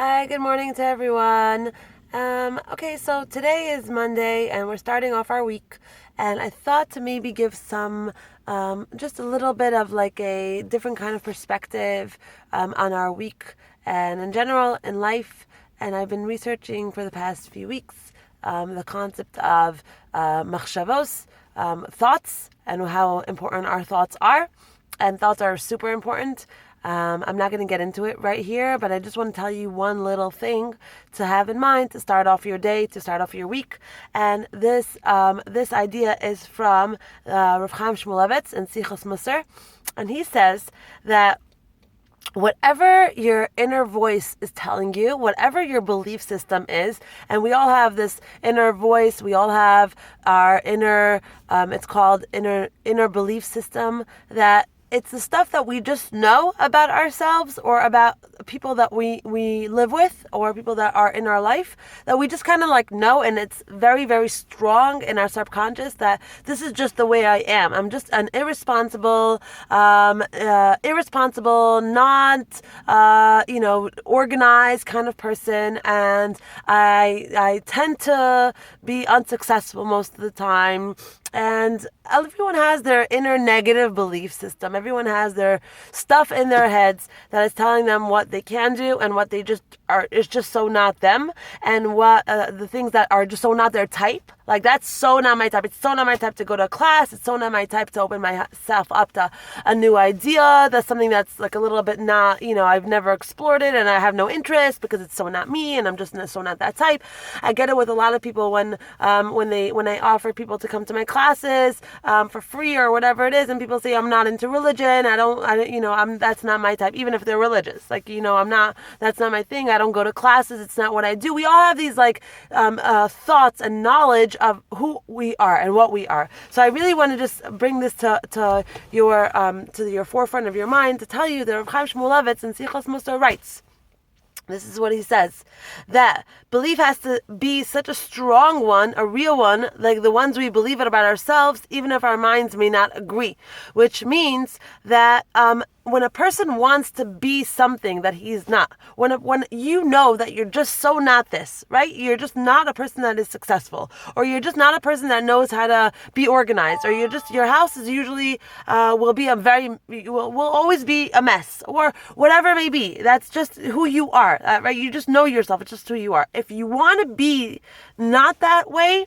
Hi, good morning to everyone. Okay, so today is Monday and we're starting off our week, and I thought to maybe give just a little bit of like a different kind of perspective on our week and in general in life. And I've been researching for the past few weeks the concept of machshavos, thoughts, and how important our thoughts are. And thoughts are super important. I'm not going to get into it right here, but I just want to tell you one little thing to have in mind to start off your day, to start off your week. And this idea is from Rav Chaim Shmulevitz in Sichos Musar, and he says that whatever your inner voice is telling you, whatever your belief system is, and we all have this inner voice, we all have our inner, it's called inner belief system, that it's the stuff that we just know about ourselves or about people that we live with or people that are in our life, that we just kind of like know, and it's very, very strong in our subconscious that this is just the way I am. I'm just an irresponsible, not, organized kind of person, and I tend to be unsuccessful most of the time. And everyone has their inner negative belief system. Everyone has their stuff in their heads that is telling them what they can do and what they just are is just so not them, and what the things that are just so not their type. Like, that's so not my type. It's so not my type to go to a class. It's so not my type to open myself up to a new idea. That's something that's like a little bit not, I've never explored it and I have no interest because it's so not me and I'm just so not that type. I get it with a lot of people when I offer people to come to my classes for free or whatever it is, and people say I'm not into religion. That's not my type, even if they're religious. Like, that's not my thing. I don't go to classes. It's not what I do. We all have these thoughts and knowledge of who we are and what we are. So I really want to just bring this to your forefront of your mind to tell you that Rav Chaim Shmulevitz in Sichos Musar writes. This is what he says, that belief has to be such a strong one, a real one, like the ones we believe it about ourselves, even if our minds may not agree. Which means that when a person wants to be something that he's not, when you know that you're just so not this, right? You're just not a person that is successful, or you're just not a person that knows how to be organized, or your house is usually will always be a mess, or whatever it may be. That's just who you are, right? You just know yourself. It's just who you are. If you want to be not that way,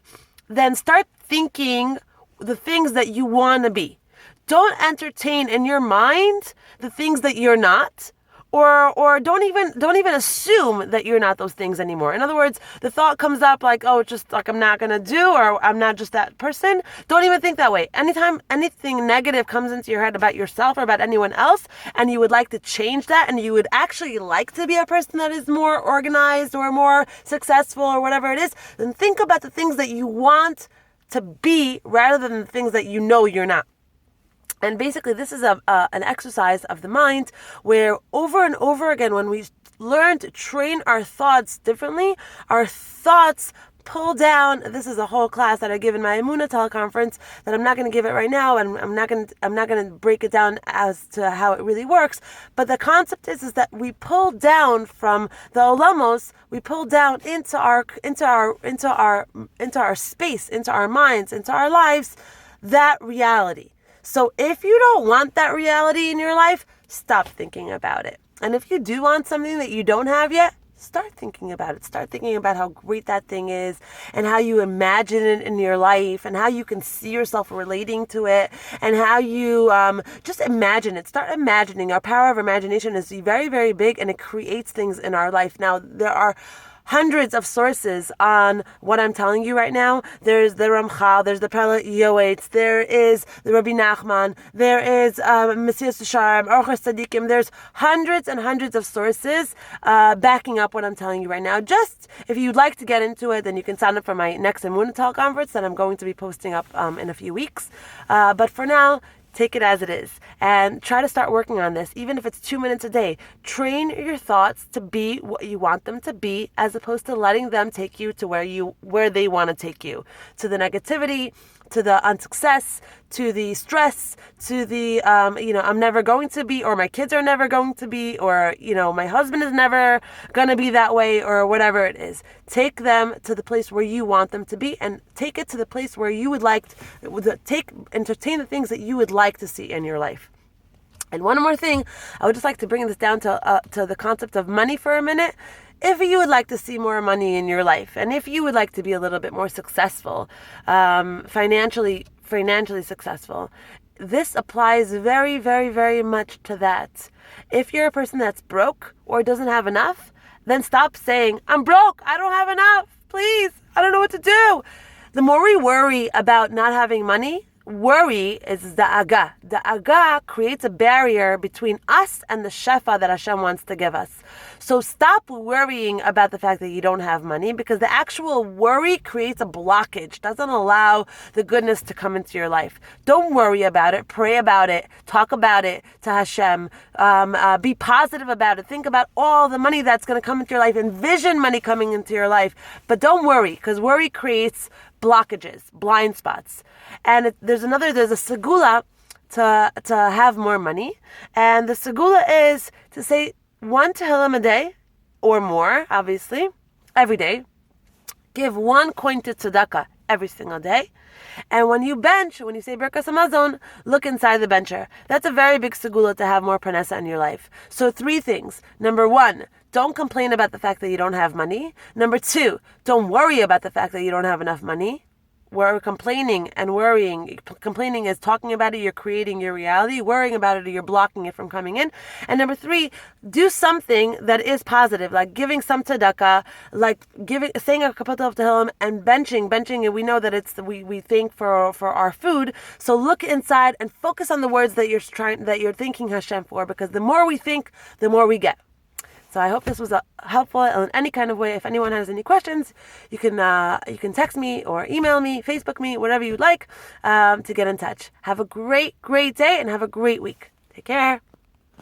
then start thinking the things that you want to be. Don't entertain in your mind the things that you're not, or don't even assume that you're not those things anymore. In other words, the thought comes up like, oh, it's just like I'm not gonna do, or I'm not just that person. Don't even think that way. Anytime anything negative comes into your head about yourself or about anyone else, and you would like to change that, and you would actually like to be a person that is more organized or more successful or whatever it is, then think about the things that you want to be rather than the things that you know you're not. And basically, this is an exercise of the mind where over and over again, when we learn to train our thoughts differently, our thoughts pull down. This is a whole class that I give in my Emunah teleconference that I'm not going to give it right now, and I'm not going to break it down as to how it really works. But the concept is that we pull down from the olamos, we pull down into our space, into our minds, into our lives, that reality. So if you don't want that reality in your life, stop thinking about it. And if you do want something that you don't have yet, start thinking about it. Start thinking about how great that thing is and how you imagine it in your life and how you can see yourself relating to it and how you just imagine it. Start imagining. Our power of imagination is very, very big, and it creates things in our life. Now, there are hundreds of sources on what I'm telling you right now. There's the Ramchal, there's the Pele Yoetz, there is the Rabbi Nachman, there is Mesilas Yesharim, Orchos Tzadikim. There's hundreds and hundreds of sources backing up what I'm telling you right now. Just if you'd like to get into it, then you can sign up for my next Emunah teleconference that I'm going to be posting up in a few weeks. But for now, take it as it is and try to start working on this, even if it's 2 minutes a day. Train your thoughts to be what you want them to be, as opposed to letting them take you to where they want to take you, to the negativity, unsuccess, to the stress, to the I'm never going to be, or my kids are never going to be, or my husband is never going to be that way, or whatever it is. Take them to the place where you want them to be, and take it to the place where you would like to entertain the things that you would like to see in your life. And one more thing, I would just like to bring this down to the concept of money for a minute. If you would like to see more money in your life, and if you would like to be a little bit more successful, financially successful, this applies very, very, very much to that. If you're a person that's broke or doesn't have enough, then stop saying, I'm broke, I don't have enough, please, I don't know what to do. The more we worry about not having money, worry is da'aga. Da'aga creates a barrier between us and the shefa that Hashem wants to give us. So stop worrying about the fact that you don't have money, because the actual worry creates a blockage, doesn't allow the goodness to come into your life. Don't worry about it. Pray about it. Talk about it to Hashem. Be positive about it. Think about all the money that's going to come into your life. Envision money coming into your life. But don't worry, because worry creates blockages, blind spots. And there's a segula to have more money. And the segula is to say 1 Tehillim a day, or more, obviously, every day. Give 1 coin to tzedakah every single day. And when you say Birkas Hamazon, look inside the bencher. That's a very big segula to have more parnasa in your life. So 3 things. Number 1, don't complain about the fact that you don't have money. Number 2, don't worry about the fact that you don't have enough money. We're complaining and worrying. Complaining is talking about it, you're creating your reality. Worrying about it, you're blocking it from coming in. And number 3, do something that is positive, like giving some tzedakah, like saying a couple of tehillim, and benching. And we know that we think for our food. So look inside and focus on the words that you're thanking Hashem for, because the more we think, the more we get. So I hope this was helpful in any kind of way. If anyone has any questions, you can text me or email me, Facebook me, whatever you'd like, to get in touch. Have a great, great day and have a great week. Take care.